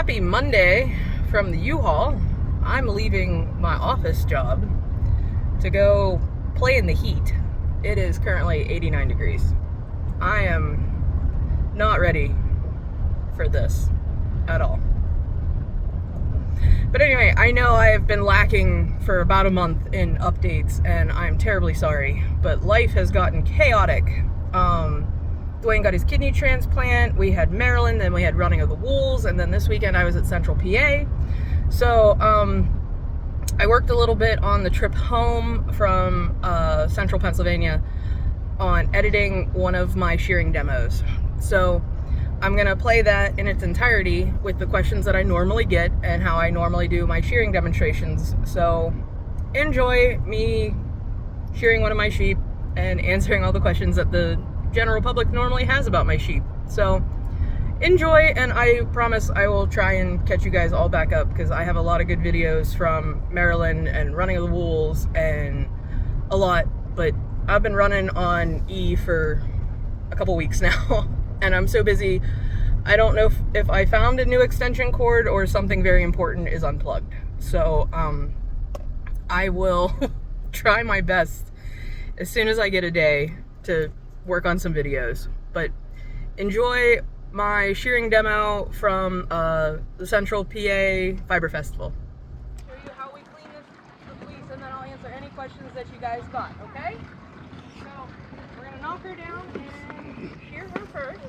Happy Monday from the U-Haul. I'm leaving my office job to go play in the heat. It is currently 89 degrees. I am not ready for this at all. But anyway, I know I have been lacking for about a month in updates, and I'm terribly sorry, but life has gotten chaotic. Dwayne got his kidney transplant, we had Maryland, then we had Running of the Wolves, and then this weekend I was at Central PA. So, I worked a little bit on the trip home from Central Pennsylvania on editing one of my shearing demos. So, I'm going to play that in its entirety with the questions that I normally get and how I normally do my shearing demonstrations. So, enjoy me shearing one of my sheep and answering all the questions that the general public normally has about my sheep. So enjoy, and I promise I will try and catch you guys all back up because I have a lot of good videos from Maryland and Running of the Wolves and a lot, but I've been running on E for a couple weeks now and I'm so busy I don't know if I found a new extension cord or something very important is unplugged. So I will try my best as soon as I get a day to work on some videos, but enjoy my shearing demo from the Central PA Fiber Festival. Show you how we clean the fleece, and then I'll answer any questions that you guys got, okay? So we're gonna knock her down and shear her first.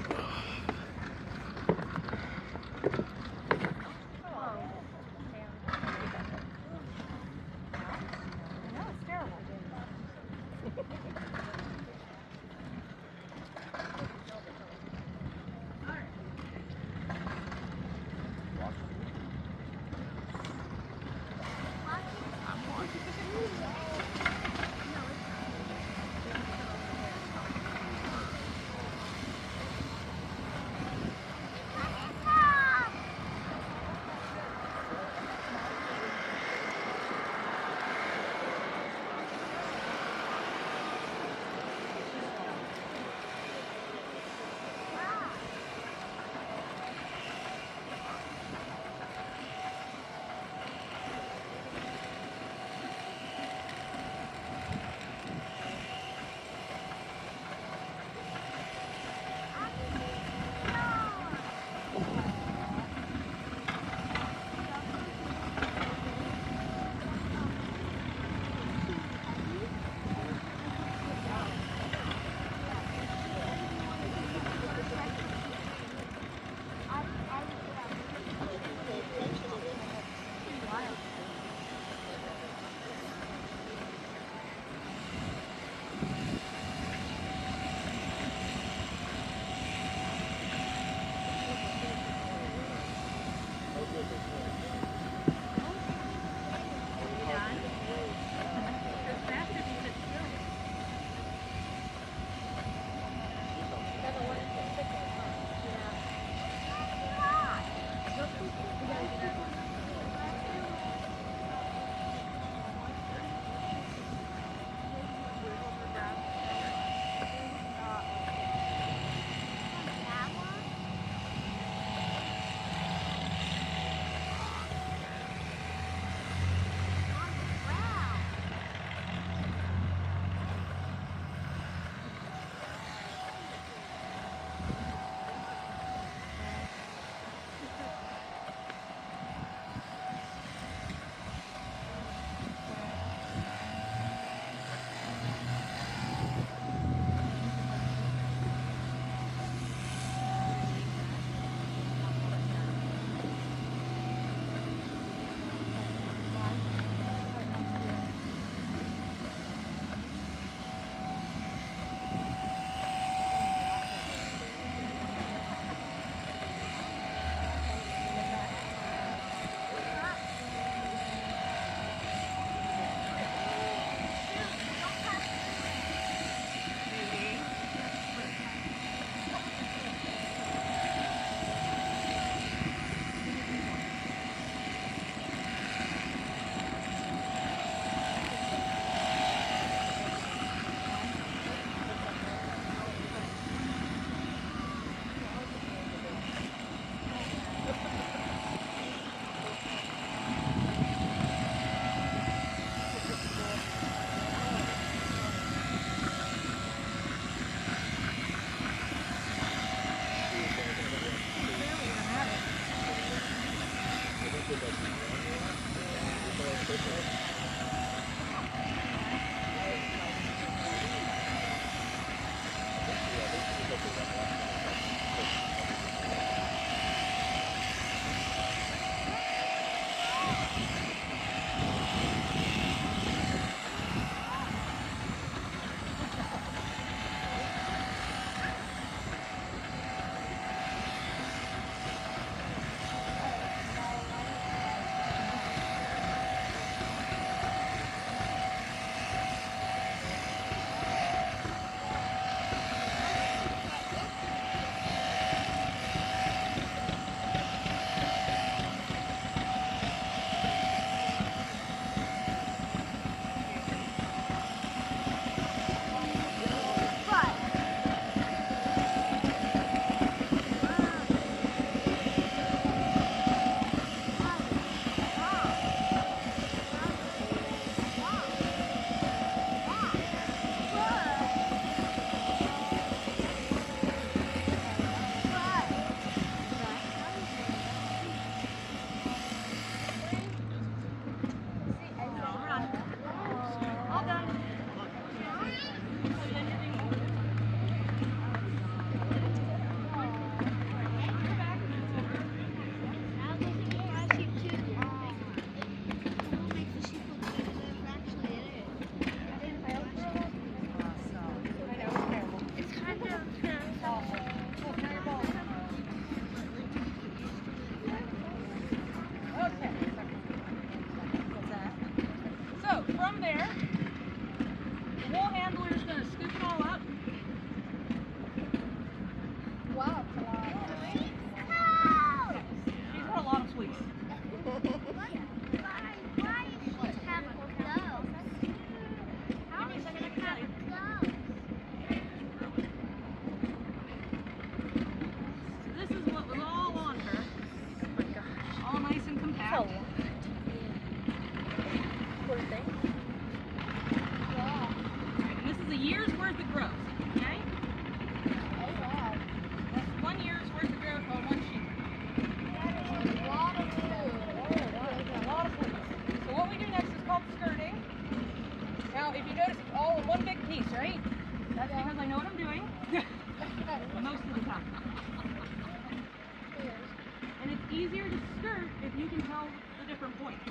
different points.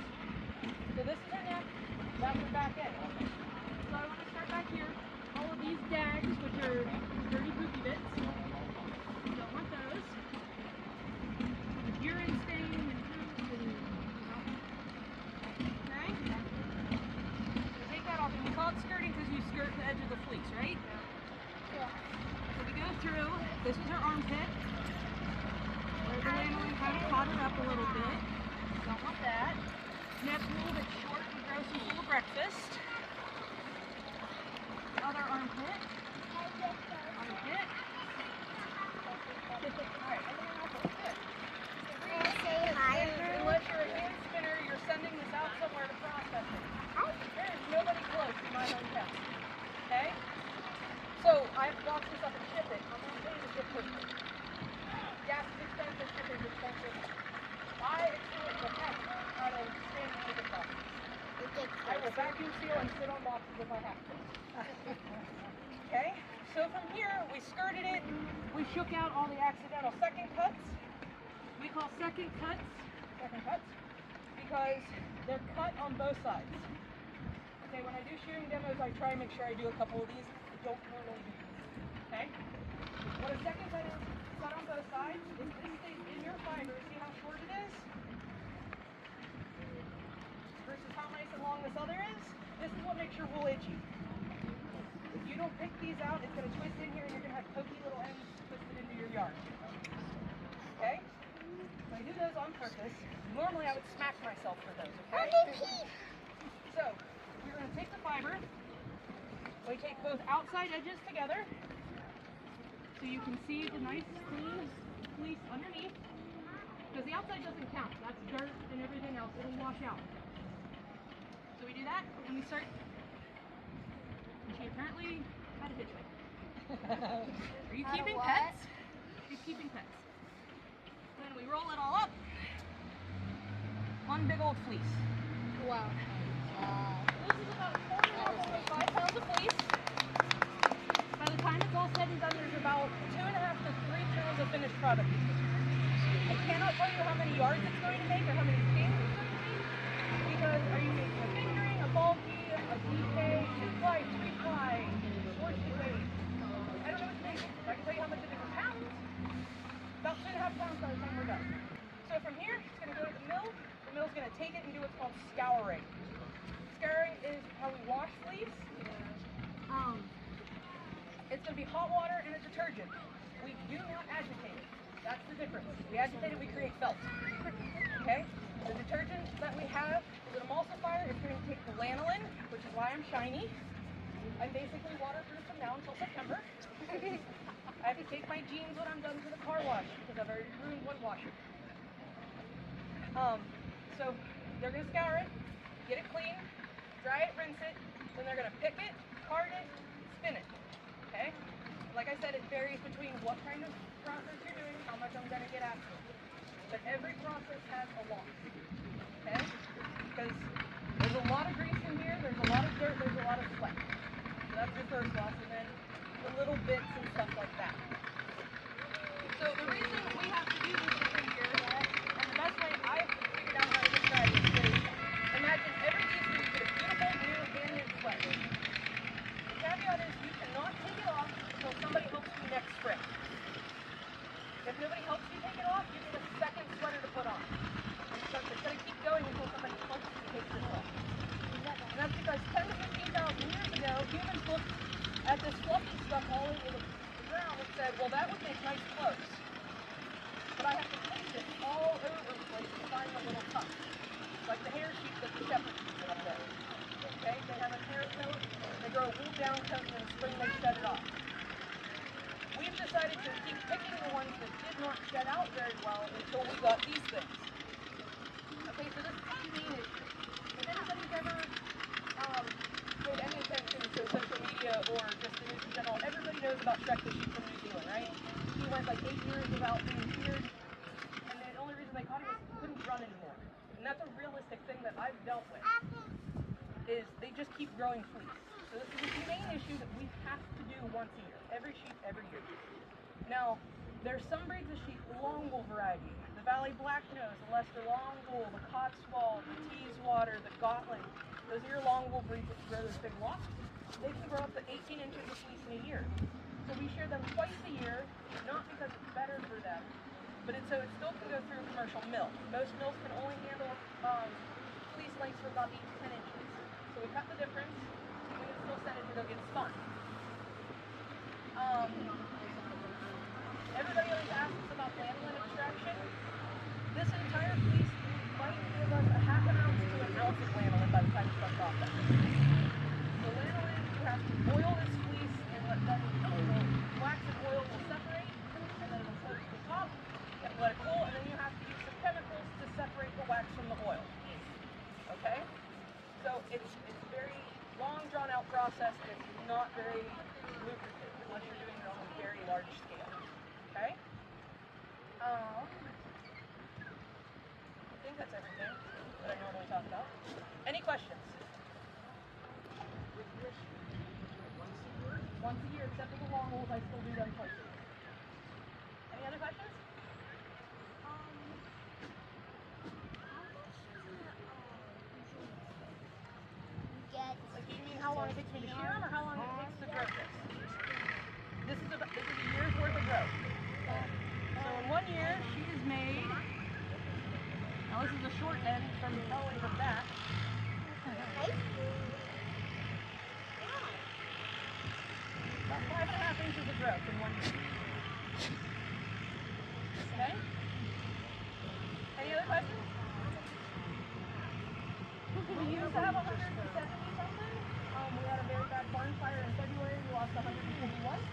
So this is her neck, that's her back end. So I want to start back here. All of these dags, which are dirty poopy bits, you don't want those. With urine stain and poop and okay. So take that off, and we call it skirting because you skirt the edge of the fleece, right? Yeah. So we go through. This is her armpit. Where the lanolin kind of caught it up a little bit. Don't want that. Neck's a little bit short and gross and full of breakfast. Other armpit. Armpit. Alright, everything else looks good. Unless you're a hand spinner, you're sending this out somewhere to process it. There is nobody close to my hometown. Okay? So I have to box this up and ship it. I'm not paying to ship it. Gas is expensive, shipping is expensive. I experience the heck out of standard shipping boxes. I will vacuum seal and sit on boxes if I have to. Okay, so from here we skirted it. We shook out all the accidental second cuts. We call second cuts because they're cut on both sides. Okay, when I do shearing demos, I try and make sure I do a couple of these. I don't normally do these. Okay, what a second cut is. Cut on both sides. If this stays in your fiber, see how short it is? Versus how nice and long this other is? This is what makes your wool itchy. If you don't pick these out, it's going to twist in here and you're going to have pokey little ends twisted into your yarn. Okay? So I do those on purpose. Normally I would smack myself for those, okay? So, we're going to take the fiber. We take both outside edges together. So you can see the nice clean fleece underneath, because the outside doesn't count. That's dirt and everything else. It'll wash out. So we do that, and we start. And she apparently had a hitchhike. Are you keeping pets? She's keeping pets. Then we roll it all up. One big old fleece. Wow. This is about 4.5 to 5 pounds of fleece. By the time it's all said and done, there's about 2.5 to 3 pounds of finished product. I cannot tell you how many yards it's going to make or how many skeins it's going to make, because are you making a fingering, a bulky, a DK, 2-ply, 3-ply, worsted weight? I don't know what to make. I can tell you how much it is in pounds. About 2.5 pounds by the time we're done. So from here, it's going to go to the mill. The mill's going to take it and do what's called scouring. Scouring is how we wash fleece. It's going to be hot water and a detergent. We do not agitate it. That's the difference. We agitate it, we create felt. Okay? The detergent that we have is an emulsifier. It's going to take the lanolin, which is why I'm shiny. I'm basically waterproof from now until September. I have to take my jeans when I'm done to the car wash because I've already ruined one washer. So they're going to scour it, get it clean, dry it, rinse it, then they're going to pick it, card it, spin it. Okay? Like I said, it varies between what kind of process you're doing, how much I'm going to get after. But every process has a loss. Okay? Because there's a lot of grease in here, there's a lot of dirt, there's a lot of sweat. So that's your first loss, and then the little bits and stuff like that. So the reason we have to do this every year, and the best way I've figured out how to describe it is, imagine every Easter you get a beautiful new hand-knit sweater. The caveat is you cannot take it off until somebody helps you next spring. If nobody helps you take it off, you get a second sweater to put on. And so it's going to keep going until somebody helps you take this off. And that's because 10 to 15,000 years ago, humans looked at this fluffy stuff all over the ground and said, well, that would make nice clothes. But I have to place it all over the place to find the little cups. Like the hair sheep that the shepherds use up there. Okay, they have a hair coat, they grow a wool down coat, and in the spring they shed it off. We've decided to keep picking the ones that did not shed out very well until we got these things. Okay, so this is the main issue. If anybody's ever paid any attention to social media or just the news in general, everybody knows about Shrek the sheep from New Zealand, right? He went like 8 years without being sheared, and the only reason they caught him was he couldn't run anymore. And that's a realistic thing that I've dealt with, is they just keep growing fleece. So this is a humane issue that we have to do once a year. Every sheep, every year. Now, There's some breeds of sheep, the long wool variety, the Valley Black Nose, the Leicester Long Wool, the Cotswold, the Teeswater, the Gotland. Those are your long wool breeds that grow those big locks. They can grow up to 18 inches of fleece in a year. So we shear them twice a year, not because it's better for them, but so it still can go through a commercial mill. Most mills can only handle fleece lengths for about 8 to 10 inches. So we cut the difference, and we can still send it to go get spun. Everybody always asks about lanolin extraction. This entire fleece might give us a half an ounce to an ounce of lanolin by the time it's done processing. The lanolin, you have to boil this fleece and let that wax and oil will separate, and then it'll float to the top. You have to let it cool, and then you have to use some chemicals to separate the wax from the oil. Okay? So it's a very long, drawn-out process, and it's not very lucrative unless you're doing it on a very large scale. Okay? I think that's everything that I normally talk about. Any questions? Once a year, except for the long wools, I still do them twice a year. Any other questions? How much does it get? Like, you mean how long it takes me to shear them, or how long it takes to grow this? This is a year's worth of growth. So in 1 year, she is made. Now this is the short end from belly to back. Okay. About 5.5 inches of growth in 1 year. Okay? Any other questions? We used to have 170 something. We had a very bad barn fire in February. We lost 151.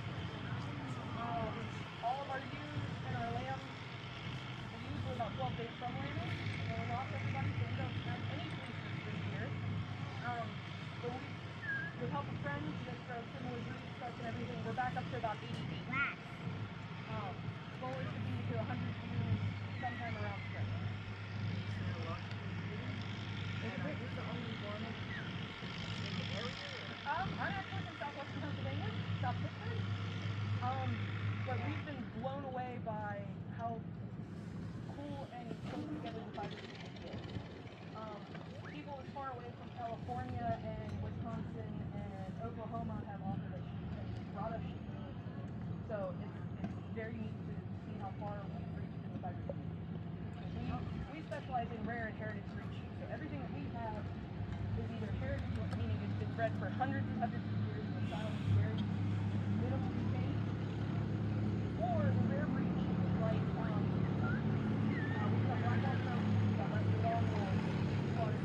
All of our ewes and our lambs, the ewes were about 12 days from lambing, and then we lost everybody, so we don't have any fleeces this year. But with help of friends, just for similar breed stuff and everything, we're back up to about 88. Goal is to be to 100 ewes sometime around spring. Who's the only one in the area? I'm actually from southwestern Pennsylvania, South Pittsburgh. But we've been blown away by how cool and close together the fiber community is. People as far away from California and Wisconsin and Oklahoma have offered us sheep and brought us sheep. So it's very neat to see how far we've reached in the fiber community. We specialize in rare and heritage breed sheep, so everything that we have is either heritage, meaning it's been bred for hundreds and hundreds of years, and the style is very minimally changed, or the rare breed sheep like we've got black albino, we've got Leicester Long Wool, Teeswater,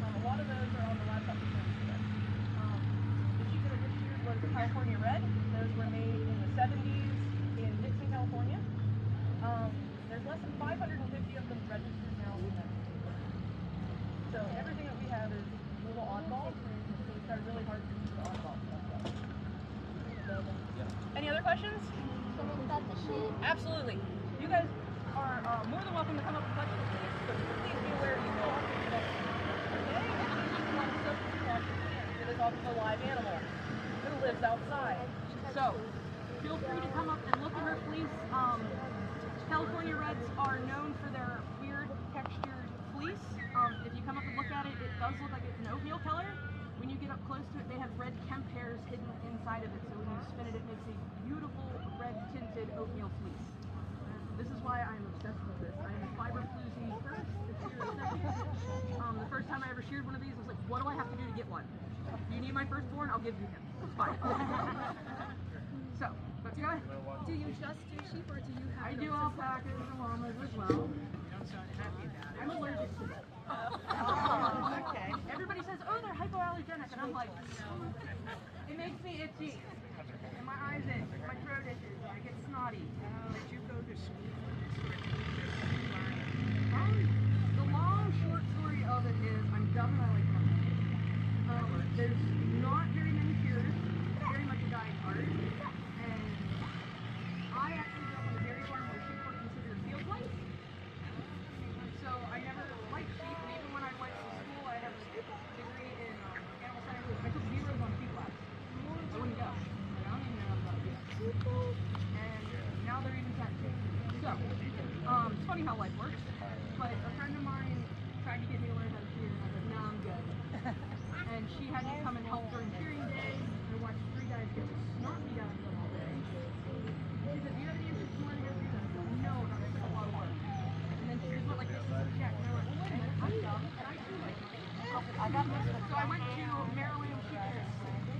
a lot of those are on the laptop performance today. The sheep that I just sheared was the California Red. Those were made in the 70s in Dixon, California. There's less than 550 of them registered now in the United States. So everything that we have is a little oddball, so we tried really hard to do the oddball stuff. Any other questions? Can we cut the sheep? Absolutely. You guys are more than welcome to come up and touch the sheep, but please be aware you will have to do that. Okay? It is also a live animal that lives outside. So feel free to come up and look at her fleece. California Reds are known for their weird textured fleece. If you come up and look at it, it does look like it's an oatmeal color. When you get up close to it, they have red Kemp hairs hidden inside of it, so when you spin it, it makes a beautiful red tinted oatmeal fleece. This is why I'm obsessed with this. I am a fiber floozy first. The first time I ever sheared one of these, I was like, what do I have to do to get one? You need my firstborn? I'll give you him. It's fine. So, let's go. Do you just do sheep or do you have? I do alpacas and llamas as well. You don't sound happy about it. I'm allergic to them. Okay. Everybody says, oh, they're hypoallergenic, and I'm like, it makes me itchy. And my eyes itch, my throat itches, I get snotty. Did you go to school? The long, short story of it is, I'm dumb and I like money. There's not very many shearers, very much a dying art. And I actually grew up on a dairy farm where sheep were considered field life. So I never liked sheep, and even when I went to school, I have a degree in animal sciences. I took zeros on sheep labs. I wouldn't go. Like, I don't even know about sheep. And funny how life works. But a friend of mine tried to get me to learn how to shear, and I was like, nah, I'm good. And she had me come and help during shearing day. I watched 3 guys get the snot beat out of them all day. She said, do you have any interest in learning how to do that? I said, no, that looks like a lot of work. And then she just went like this as a check. And I went, well, wait a minute, I'm dumb, and I too like it. I got this one. So I went to Maryland Shearing.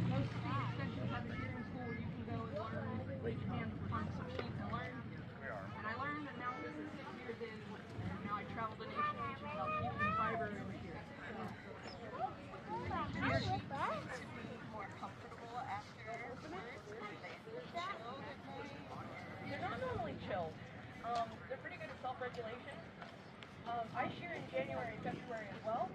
Most state extensions have a shearing school where you can go and learn, raise your hand on some sheets and learn. And I learned, and now this is 6 years in, and now I travel the nation teaching about keeping fiber and shearing. Your sheep To be more comfortable afterwards. They're not normally chilled. They're pretty good at self-regulation. I shear in January and February as well.